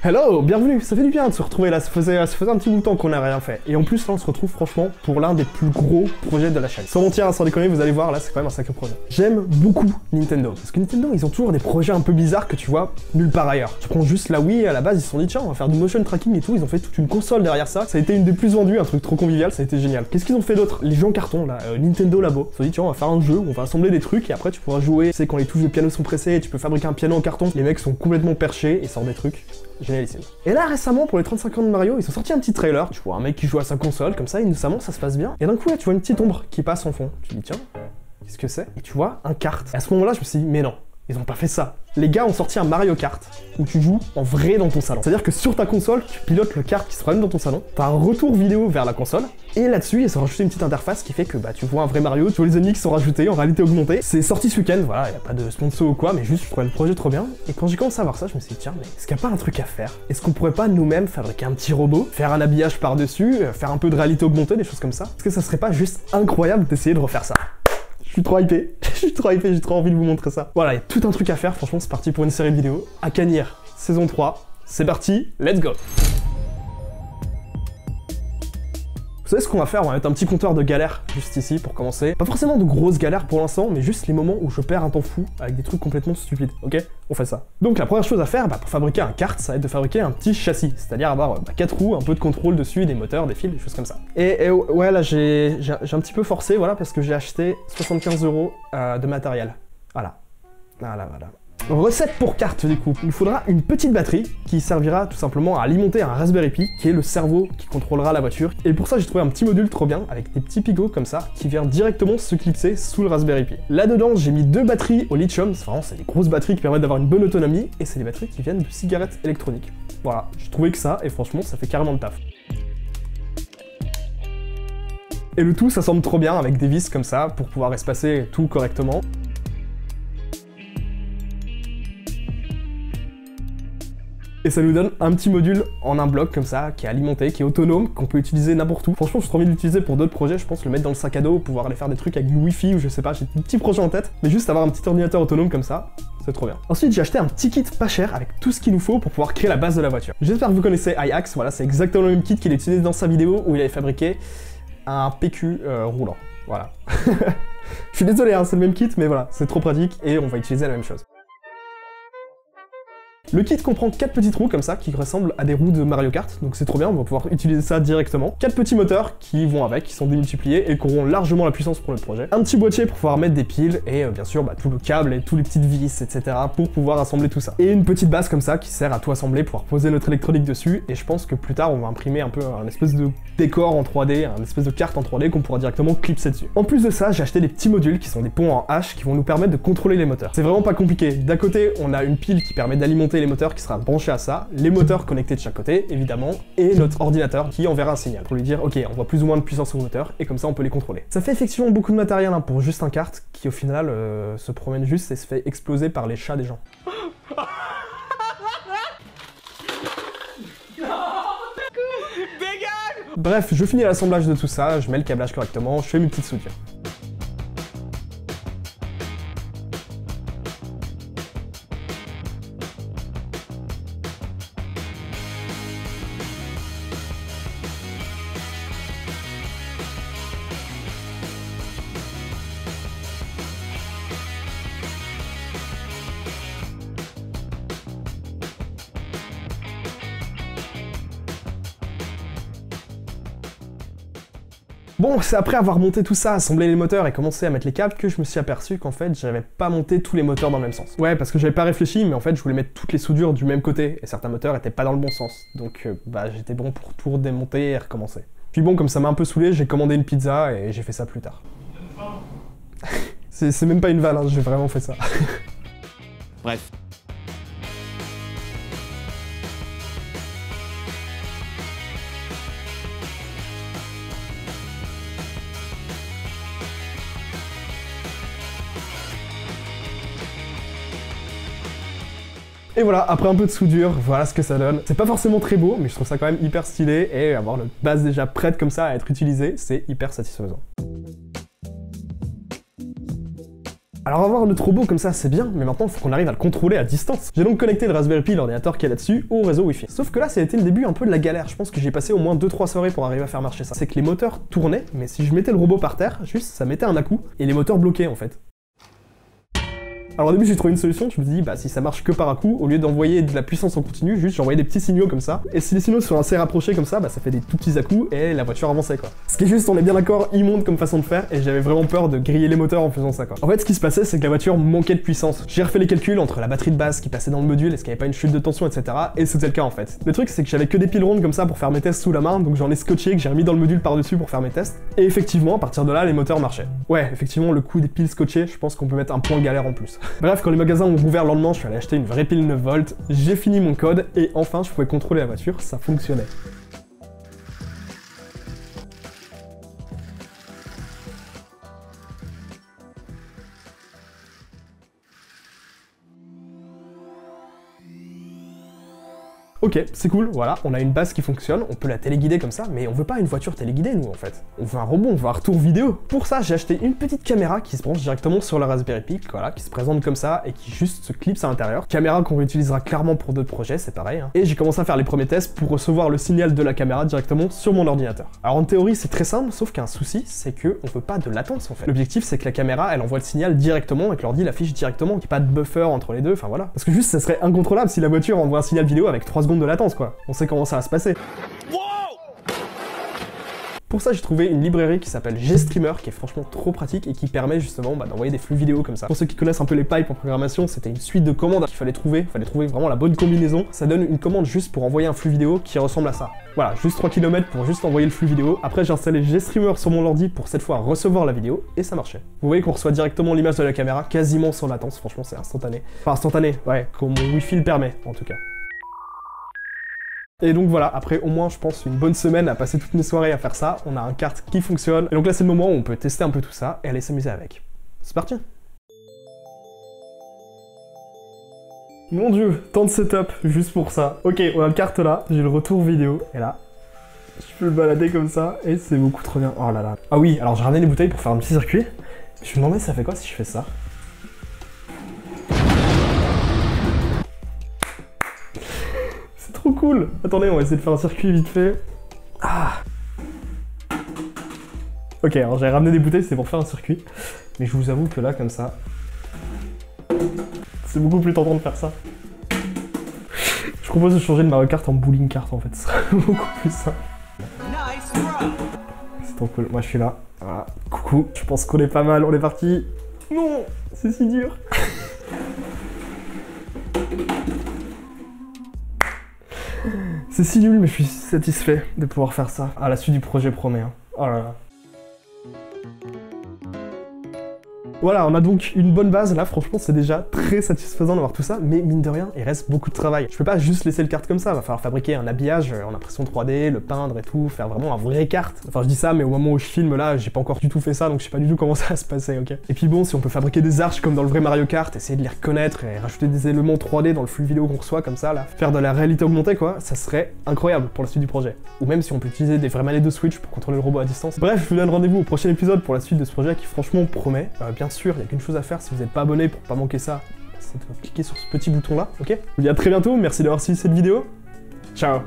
Hello, bienvenue, ça fait du bien de se retrouver là, ça faisait un petit bout de temps qu'on n'a rien fait. Et en plus là on se retrouve franchement pour l'un des plus gros projets de la chaîne. Sans mentir, sans déconner, vous allez voir là c'est quand même un sacré projet. J'aime beaucoup Nintendo, parce que Nintendo ils ont toujours des projets un peu bizarres que tu vois nulle part ailleurs. Tu prends juste la Wii, à la base ils se sont dit tiens on va faire du motion tracking et tout, ils ont fait toute une console derrière ça. Ça a été une des plus vendues, un truc trop convivial, ça a été génial. Qu'est-ce qu'ils ont fait d'autre? Les jeux en carton là, Nintendo Labo. Ils se sont dit tiens on va faire un jeu où on va assembler des trucs et après tu pourras jouer. Tu sais quand les touches de piano sont pressées, tu peux fabriquer un piano en carton. Les mecs sont complètement perchés et sortent des trucs. Génialissime. Et là récemment pour les 35 ans de Mario, ils ont sorti un petit trailer. Tu vois un mec qui joue à sa console comme ça, innocemment ça se passe bien. Et d'un coup là tu vois une petite ombre qui passe en fond. Tu dis tiens, qu'est-ce que c'est? Et tu vois un kart. Et à ce moment-là je me suis dit mais non, ils ont pas fait ça. Les gars ont sorti un Mario Kart où tu joues en vrai dans ton salon. C'est-à-dire que sur ta console, tu pilotes le kart qui se promène dans ton salon, t'as un retour vidéo vers la console, et là-dessus, ils ont rajouté une petite interface qui fait que bah tu vois un vrai Mario, tu vois les ennemis qui sont rajoutés en réalité augmentée. C'est sorti ce week-end, voilà, y a pas de sponsor ou quoi, mais juste je trouvais le projet trop bien. Et quand j'ai commencé à voir ça, je me suis dit tiens, mais est-ce qu'il y a pas un truc à faire? Est-ce qu'on pourrait pas nous-mêmes fabriquer un petit robot, faire un habillage par-dessus, faire un peu de réalité augmentée, des choses comme ça? Est-ce que ça serait pas juste incroyable d'essayer de refaire ça? Je suis trop hypé, j'ai trop envie de vous montrer ça. Voilà, il y a tout un truc à faire, franchement c'est parti pour une série de vidéos. Akanir, saison 3, c'est parti, let's go! Vous savez ce qu'on va faire? On va mettre un petit compteur de galères juste ici pour commencer. Pas forcément de grosses galères pour l'instant, mais juste les moments où je perds un temps fou avec des trucs complètement stupides, ok? On fait ça. Donc la première chose à faire, pour fabriquer un kart, ça va être de fabriquer un petit châssis, c'est-à-dire avoir 4 roues, un peu de contrôle dessus, des moteurs, des fils, des choses comme ça. Et ouais, là j'ai un petit peu forcé, voilà, parce que j'ai acheté 75 € de matériel. Voilà. Voilà. Recette pour carte du coup. Il faudra une petite batterie qui servira tout simplement à alimenter un Raspberry Pi qui est le cerveau qui contrôlera la voiture. Et pour ça j'ai trouvé un petit module trop bien avec des petits picots comme ça qui vient directement se clipser sous le Raspberry Pi. Là-dedans j'ai mis 2 batteries au lithium, c'est des grosses batteries qui permettent d'avoir une bonne autonomie et c'est des batteries qui viennent de cigarettes électroniques. Voilà, j'ai trouvé que ça et franchement ça fait carrément le taf. Et le tout ça semble trop bien avec des vis comme ça pour pouvoir espacer tout correctement. Et ça nous donne un petit module en un bloc comme ça, qui est alimenté, qui est autonome, qu'on peut utiliser n'importe où. Franchement, j'ai trop envie de l'utiliser pour d'autres projets, je pense le mettre dans le sac à dos, pouvoir aller faire des trucs avec du wifi ou je sais pas, j'ai des petits projets en tête, mais juste avoir un petit ordinateur autonome comme ça, c'est trop bien. Ensuite, j'ai acheté un petit kit pas cher avec tout ce qu'il nous faut pour pouvoir créer la base de la voiture. J'espère que vous connaissez iAxe, voilà, c'est exactement le même kit qu'il a utilisé dans sa vidéo où il avait fabriqué un PQ roulant. Voilà. Je suis désolé, hein, c'est le même kit, mais voilà, c'est trop pratique et on va utiliser la même chose. Le kit comprend 4 petites roues comme ça qui ressemblent à des roues de Mario Kart, donc c'est trop bien, on va pouvoir utiliser ça directement. 4 petits moteurs qui vont avec, qui sont démultipliés et qui auront largement la puissance pour notre projet. Un petit boîtier pour pouvoir mettre des piles et bien sûr tout le câble et tous les petites vis, etc. pour pouvoir assembler tout ça. Et une petite base comme ça qui sert à tout assembler, pouvoir poser notre électronique dessus et je pense que plus tard on va imprimer un peu un espèce de décor en 3D, un espèce de carte en 3D qu'on pourra directement clipser dessus. En plus de ça, j'ai acheté des petits modules qui sont des ponts en H qui vont nous permettre de contrôler les moteurs. C'est vraiment pas compliqué. D'un côté, on a une pile qui permet d'alimenter les moteurs qui sera branché à ça, les moteurs connectés de chaque côté, évidemment, et notre ordinateur qui enverra un signal pour lui dire ok, on voit plus ou moins de puissance au moteur, et comme ça on peut les contrôler. Ça fait effectivement beaucoup de matériel hein, pour juste un kart qui au final se promène juste et se fait exploser par les chats des gens. Bref, je finis l'assemblage de tout ça, je mets le câblage correctement, je fais mes petites soudures. Bon, c'est après avoir monté tout ça, assemblé les moteurs et commencé à mettre les câbles que je me suis aperçu qu'en fait, j'avais pas monté tous les moteurs dans le même sens. Ouais, parce que j'avais pas réfléchi, mais en fait, je voulais mettre toutes les soudures du même côté, et certains moteurs étaient pas dans le bon sens. Donc, j'étais bon pour tout redémonter et recommencer. Puis bon, comme ça m'a un peu saoulé, j'ai commandé une pizza et j'ai fait ça plus tard. C'est même pas une vanne, hein, j'ai vraiment fait ça. Bref. Et voilà, après un peu de soudure, voilà ce que ça donne. C'est pas forcément très beau, mais je trouve ça quand même hyper stylé, et avoir notre base déjà prête comme ça à être utilisée, c'est hyper satisfaisant. Alors avoir notre robot comme ça c'est bien, mais maintenant il faut qu'on arrive à le contrôler à distance. J'ai donc connecté le Raspberry Pi, l'ordinateur qui est là-dessus, au réseau Wi-Fi. Sauf que là ça a été le début un peu de la galère, je pense que j'ai passé au moins 2-3 soirées pour arriver à faire marcher ça. C'est que les moteurs tournaient, mais si je mettais le robot par terre, juste ça mettait un à-coup, et les moteurs bloquaient en fait. Alors au début j'ai trouvé une solution, je me suis dit bah si ça marche que par à-coup, au lieu d'envoyer de la puissance en continu, juste j'envoyais des petits signaux comme ça, et si les signaux sont assez rapprochés comme ça, bah ça fait des tout petits à-coups et la voiture avançait quoi. Ce qui est juste, on est bien d'accord, immonde comme façon de faire, et j'avais vraiment peur de griller les moteurs en faisant ça quoi. En fait ce qui se passait c'est que la voiture manquait de puissance. J'ai refait les calculs entre la batterie de base qui passait dans le module, est-ce qu'il n'y avait pas une chute de tension etc. Et c'était le cas en fait. Le truc c'est que j'avais que des piles rondes comme ça pour faire mes tests sous la main, donc j'en ai scotché, que j'ai remis dans le module par-dessus pour faire mes tests, et effectivement à partir de là les moteurs marchaient. Ouais effectivement le coup des piles scotchées, je pense qu'on peut mettre un point galère en plus. Bref, quand les magasins ont rouvert le lendemain, je suis allé acheter une vraie pile 9 volts, j'ai fini mon code et enfin je pouvais contrôler la voiture, ça fonctionnait. Ok, c'est cool, voilà, on a une base qui fonctionne, on peut la téléguider comme ça, mais on veut pas une voiture téléguidée nous en fait. On veut un robot, on veut un retour vidéo. Pour ça, j'ai acheté une petite caméra qui se branche directement sur le Raspberry Pi, voilà, qui se présente comme ça et qui juste se clipse à l'intérieur. Caméra qu'on réutilisera clairement pour d'autres projets, c'est pareil. Hein. Et j'ai commencé à faire les premiers tests pour recevoir le signal de la caméra directement sur mon ordinateur. Alors en théorie, c'est très simple, sauf qu'un souci, c'est que on veut pas de latence en fait. L'objectif, c'est que la caméra, elle envoie le signal directement et que l'ordi l'affiche directement, qu'il n'y ait pas de buffer entre les deux, enfin voilà. Parce que juste, ça serait incontrôlable si la voiture envoie un signal vidéo avec 3 secondes de latence quoi. On sait comment ça va se passer. Pour ça, j'ai trouvé une librairie qui s'appelle GStreamer, qui est franchement trop pratique et qui permet justement d'envoyer des flux vidéo comme ça. Pour ceux qui connaissent un peu les pipes en programmation, c'était une suite de commandes qu'il fallait trouver vraiment la bonne combinaison. Ça donne une commande juste pour envoyer un flux vidéo qui ressemble à ça. Voilà, juste 3 km pour juste envoyer le flux vidéo. Après, j'ai installé GStreamer sur mon ordi pour cette fois recevoir la vidéo et ça marchait. Vous voyez qu'on reçoit directement l'image de la caméra, quasiment sans latence, franchement c'est instantané. Enfin instantané, ouais, comme mon Wi-Fi le permet en tout cas. Et donc voilà, après au moins je pense une bonne semaine à passer toutes mes soirées à faire ça, on a un kart qui fonctionne, et donc là c'est le moment où on peut tester un peu tout ça et aller s'amuser avec. C'est parti. Mon dieu, tant de setup juste pour ça. Ok, on a le kart là, j'ai le retour vidéo, et là, je peux le balader comme ça, et c'est beaucoup trop bien. Oh là là. Ah oui, alors j'ai ramené les bouteilles pour faire un petit circuit, je me demandais ça fait quoi si je fais ça. Trop cool. Attendez, on va essayer de faire un circuit vite fait. Ah. Ok, alors j'avais ramené des bouteilles, c'était pour faire un circuit. Mais je vous avoue que là, comme ça, c'est beaucoup plus tentant de faire ça. Je propose de changer de Mario Kart en bowling kart en fait, ce sera beaucoup plus simple. C'est trop cool, moi je suis là. Voilà, coucou, je pense qu'on est pas mal, on est parti. Non, c'est si dur. C'est si nul, mais je suis satisfait de pouvoir faire ça. À la suite du projet promet. Hein. Oh là là. Voilà, on a donc une bonne base, là franchement c'est déjà très satisfaisant d'avoir tout ça, mais mine de rien, il reste beaucoup de travail. Je peux pas juste laisser le kart comme ça, va falloir fabriquer un habillage en impression 3D, le peindre et tout, faire vraiment un vrai kart. Enfin je dis ça, mais au moment où je filme là, j'ai pas encore du tout fait ça, donc je sais pas du tout comment ça va se passer, ok. Et puis bon, si on peut fabriquer des arches comme dans le vrai Mario Kart, essayer de les reconnaître et rajouter des éléments 3D dans le flux vidéo qu'on reçoit comme ça là, faire de la réalité augmentée quoi, ça serait incroyable pour la suite du projet. Ou même si on peut utiliser des vraies manettes de Switch pour contrôler le robot à distance. Bref, je vous donne rendez-vous au prochain épisode pour la suite de ce projet qui franchement promet. Bien sûr, il y a qu'une chose à faire si vous n'êtes pas abonné pour pas manquer ça, c'est de cliquer sur ce petit bouton là, ok? Je vous dis à très bientôt, merci d'avoir suivi cette vidéo, ciao.